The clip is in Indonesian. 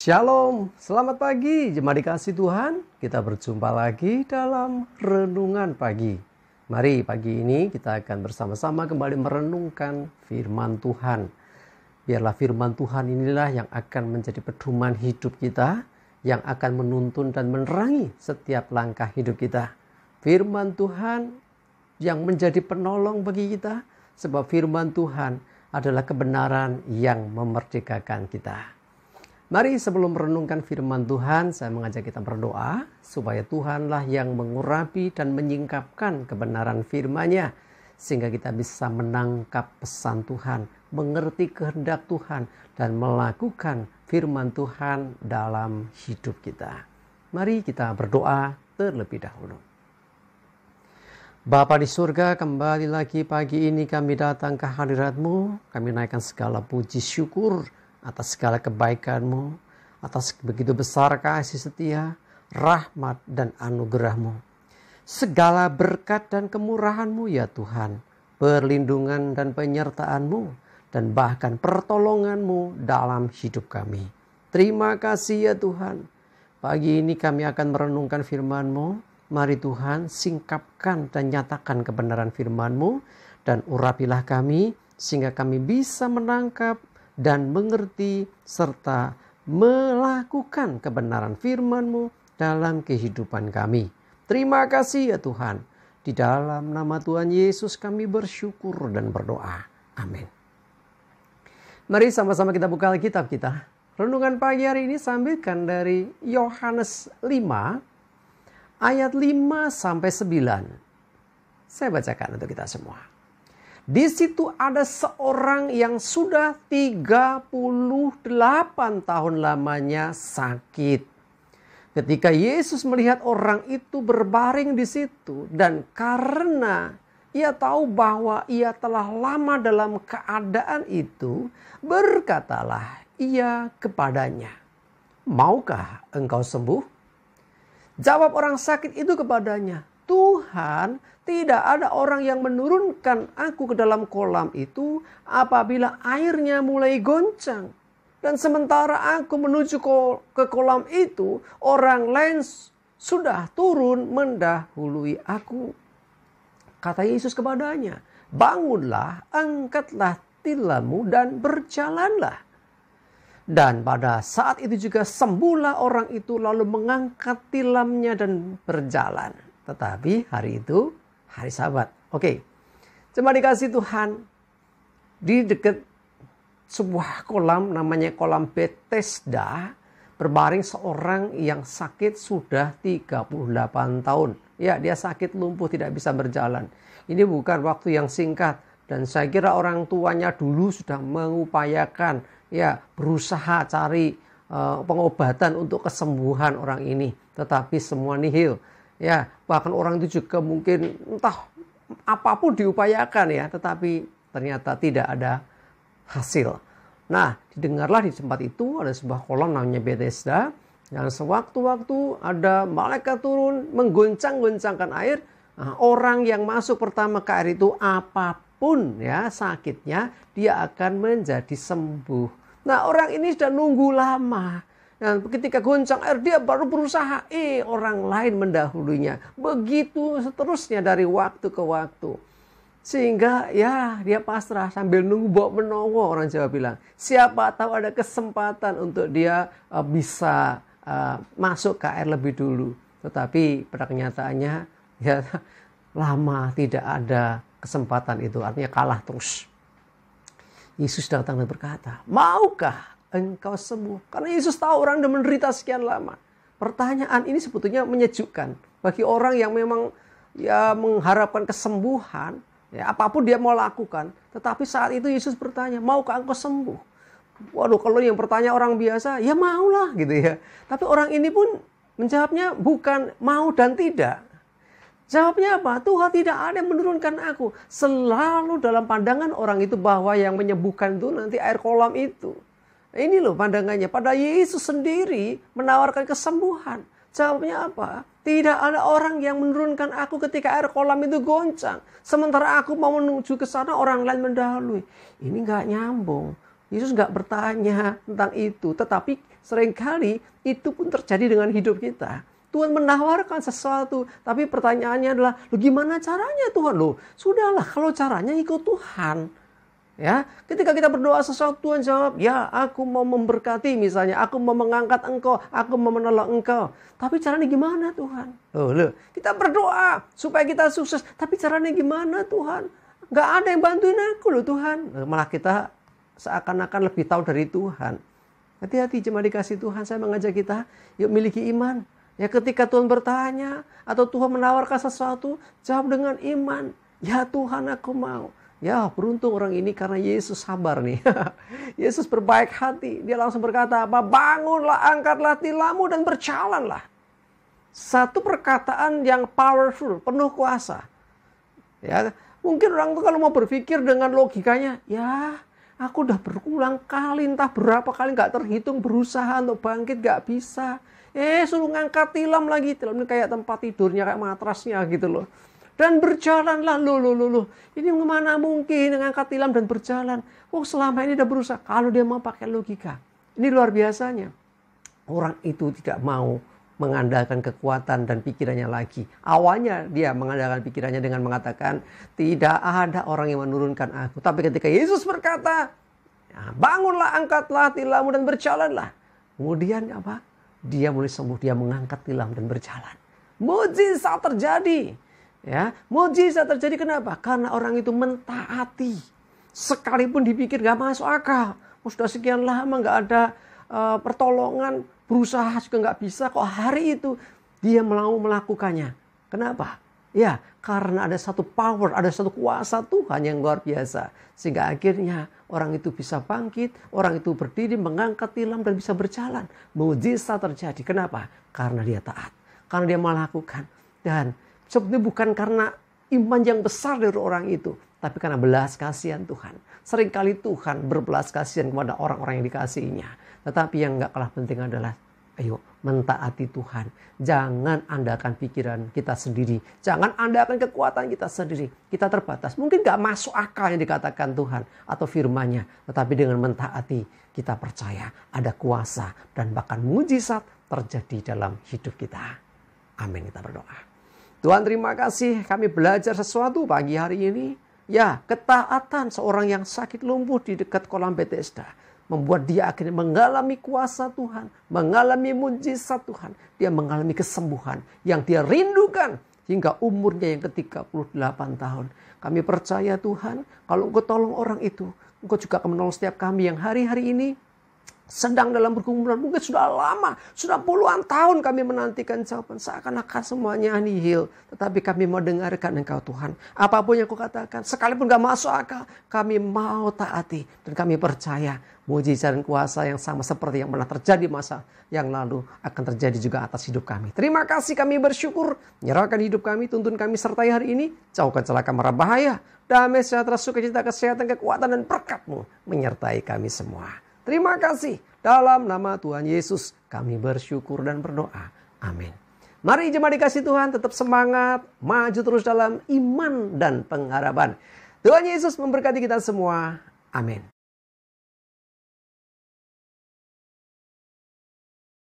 Shalom, selamat pagi jemaat dikasih Tuhan. Kita berjumpa lagi dalam renungan pagi. Mari pagi ini kita akan bersama-sama kembali merenungkan firman Tuhan. Biarlah firman Tuhan inilah yang akan menjadi pedoman hidup kita, yang akan menuntun dan menerangi setiap langkah hidup kita. Firman Tuhan yang menjadi penolong bagi kita, sebab firman Tuhan adalah kebenaran yang memerdekakan kita. Mari sebelum merenungkan firman Tuhan, saya mengajak kita berdoa supaya Tuhanlah yang mengurapi dan menyingkapkan kebenaran firman-Nya, sehingga kita bisa menangkap pesan Tuhan, mengerti kehendak Tuhan, dan melakukan firman Tuhan dalam hidup kita. Mari kita berdoa terlebih dahulu. Bapa di surga, kembali lagi pagi ini kami datang ke hadirat-Mu. Kami naikkan segala puji syukur atas segala kebaikan-Mu, atas begitu besar kasih setia, rahmat dan anugerah-Mu. Segala berkat dan kemurahan-Mu ya Tuhan, perlindungan dan penyertaan-Mu, dan bahkan pertolongan-Mu dalam hidup kami. Terima kasih ya Tuhan. Pagi ini kami akan merenungkan firman-Mu. Mari Tuhan singkapkan dan nyatakan kebenaran firman-Mu, dan urapilah kami sehingga kami bisa menangkap dan mengerti serta melakukan kebenaran firman-Mu dalam kehidupan kami. Terima kasih ya Tuhan. Di dalam nama Tuhan Yesus kami bersyukur dan berdoa. Amin. Mari sama-sama kita buka Alkitab kita. Renungan pagi hari ini sambilkan dari Yohanes 5 ayat 5 sampai 9. Saya bacakan untuk kita semua. Di situ ada seorang yang sudah 38 tahun lamanya sakit. Ketika Yesus melihat orang itu berbaring di situ, dan karena ia tahu bahwa ia telah lama dalam keadaan itu, berkatalah ia kepadanya, "Maukah engkau sembuh?" Jawab orang sakit itu kepadanya, "Tuhan, tidak ada orang yang menurunkan aku ke dalam kolam itu apabila airnya mulai goncang. Dan sementara aku menuju ke kolam itu, orang lain sudah turun mendahului aku." Kata Yesus kepadanya, "Bangunlah, angkatlah tilammu dan berjalanlah." Dan pada saat itu juga sembuhlah orang itu, lalu mengangkat tilamnya dan berjalan. Tetapi hari itu hari Sabat. Oke. Cuma dikasih Tuhan, di dekat sebuah kolam namanya kolam Bethesda, berbaring seorang yang sakit sudah 38 tahun. Ya, dia sakit lumpuh, tidak bisa berjalan. Ini bukan waktu yang singkat, dan saya kira orang tuanya dulu sudah mengupayakan, ya, berusaha cari pengobatan untuk kesembuhan orang ini, tetapi semua nihil. Ya, bahkan orang itu juga mungkin entah apapun diupayakan ya, tetapi ternyata tidak ada hasil. Nah, didengarlah di tempat itu ada sebuah kolam namanya Bethesda, yang sewaktu-waktu ada malaikat turun menggoncang-goncangkan air. Nah, orang yang masuk pertama ke air itu apapun ya sakitnya, dia akan menjadi sembuh. Nah, orang ini sudah nunggu lama. Dan ketika goncang air dia baru berusaha, orang lain mendahulunya. Begitu seterusnya dari waktu ke waktu. Sehingga ya dia pasrah sambil nunggu bawa menowo, orang Jawa bilang. Siapa tahu ada kesempatan untuk dia bisa masuk ke air lebih dulu. Tetapi pada kenyataannya ya lama tidak ada kesempatan itu. Artinya kalah terus. Yesus datang dan berkata, "Maukah engkau sembuh?" Karena Yesus tahu orang sudah menderita sekian lama. Pertanyaan ini sebetulnya menyejukkan bagi orang yang memang ya mengharapkan kesembuhan, ya apapun dia mau lakukan. Tetapi saat itu Yesus bertanya, "Maukah engkau sembuh?" Waduh, kalau yang bertanya orang biasa, ya maulah gitu ya. Tapi orang ini pun menjawabnya bukan mau dan tidak. Jawabnya apa? Tuhan, tidak ada yang menurunkan aku. Selalu dalam pandangan orang itu bahwa yang menyembuhkan itu nanti air kolam itu. Ini loh pandangannya. Pada Yesus sendiri menawarkan kesembuhan. Jawabnya apa? Tidak ada orang yang menurunkan aku ketika air kolam itu goncang. Sementara aku mau menuju ke sana, orang lain mendahului. Ini gak nyambung. Yesus nggak bertanya tentang itu. Tetapi seringkali itu pun terjadi dengan hidup kita. Tuhan menawarkan sesuatu, tapi pertanyaannya adalah, "Loh, gimana caranya Tuhan?" Loh, sudahlah, kalau caranya ikut Tuhan. Ya, ketika kita berdoa sesuatu, Tuhan jawab, "Ya, aku mau memberkati misalnya, aku mau mengangkat engkau, aku mau menolong engkau." Tapi caranya gimana Tuhan? Loh, kita berdoa supaya kita sukses, tapi caranya gimana Tuhan? Gak ada yang bantuin aku loh Tuhan. Malah kita seakan-akan lebih tahu dari Tuhan. Hati-hati jemaat dikasih Tuhan, saya mengajak kita, yuk miliki iman. Ya, ketika Tuhan bertanya atau Tuhan menawarkan sesuatu, jawab dengan iman. "Ya Tuhan, aku mau." Ya, beruntung orang ini karena Yesus sabar nih. Yesus berbaik hati. Dia langsung berkata apa? "Bangunlah, angkatlah tilammu dan berjalanlah." Satu perkataan yang powerful, penuh kuasa. Ya, mungkin orang itu kalau mau berpikir dengan logikanya, ya aku udah berulang kali, entah berapa kali gak terhitung berusaha untuk bangkit, gak bisa. Suruh ngangkat tilam lagi. Tilam ini kayak tempat tidurnya, kayak matrasnya gitu loh. Dan berjalanlah, loh. Ini mana mungkin ngangkat tilam dan berjalan. Selama ini udah berusaha. Kalau dia mau pakai logika. Ini luar biasanya. Orang itu tidak mau mengandalkan kekuatan dan pikirannya lagi. Awalnya dia mengandalkan pikirannya dengan mengatakan, "Tidak ada orang yang menurunkan aku." Tapi ketika Yesus berkata, "Bangunlah, angkatlah tilammu dan berjalanlah." Kemudian apa? Dia mulai sembuh, dia mengangkat tilam dan berjalan. Mujizat terjadi. Ya, mujizat terjadi kenapa? Karena orang itu mentaati. Sekalipun dipikir gak masuk akal. Sudah sekian lama gak ada pertolongan, berusaha juga gak bisa. Kok hari itu dia mau melakukannya? Kenapa? Ya, karena ada satu power, ada satu kuasa Tuhan yang luar biasa. Sehingga akhirnya orang itu bisa bangkit, orang itu berdiri, mengangkat tilam dan bisa berjalan. Mujizat terjadi. Kenapa? Karena dia taat. Karena dia melakukan. Dan sebetulnya bukan karena iman yang besar dari orang itu, tapi karena belas kasihan Tuhan. Seringkali Tuhan berbelas kasihan kepada orang-orang yang dikasihinya. Tetapi yang gak kalah penting adalah, ayo mentaati Tuhan. Jangan andalkan pikiran kita sendiri. Jangan andalkan kekuatan kita sendiri. Kita terbatas. Mungkin gak masuk akal yang dikatakan Tuhan atau firman-Nya. Tetapi dengan mentaati, kita percaya ada kuasa dan bahkan mujizat terjadi dalam hidup kita. Amin, kita berdoa. Tuhan, terima kasih kami belajar sesuatu pagi hari ini. Ya, ketaatan seorang yang sakit lumpuh di dekat kolam Bethesda membuat dia akhirnya mengalami kuasa Tuhan, mengalami mujizat Tuhan. Dia mengalami kesembuhan yang dia rindukan hingga umurnya yang ke-38 tahun. Kami percaya Tuhan, kalau Engkau tolong orang itu, Engkau juga akan menolong setiap kami yang hari-hari ini sedang dalam pergumulan. Mungkin sudah lama, sudah puluhan tahun kami menantikan jawaban. Seakan-akan semuanya nihil. Tetapi kami mau dengarkan Engkau Tuhan. Apapun yang Kau katakan, sekalipun gak masuk akal, kami mau taati. Dan kami percaya mujizat dan kuasa yang sama seperti yang pernah terjadi masa yang lalu akan terjadi juga atas hidup kami. Terima kasih, kami bersyukur. Menyerahkan hidup kami, tuntun kami sertai hari ini. Jauhkan celaka mara bahaya. Damai, sejahtera, sukacita, kesehatan, kekuatan, dan berkat-Mu menyertai kami semua. Terima kasih. Dalam nama Tuhan Yesus kami bersyukur dan berdoa. Amin. Mari jemaat dikasih Tuhan, tetap semangat, maju terus dalam iman dan pengharapan. Tuhan Yesus memberkati kita semua. Amin.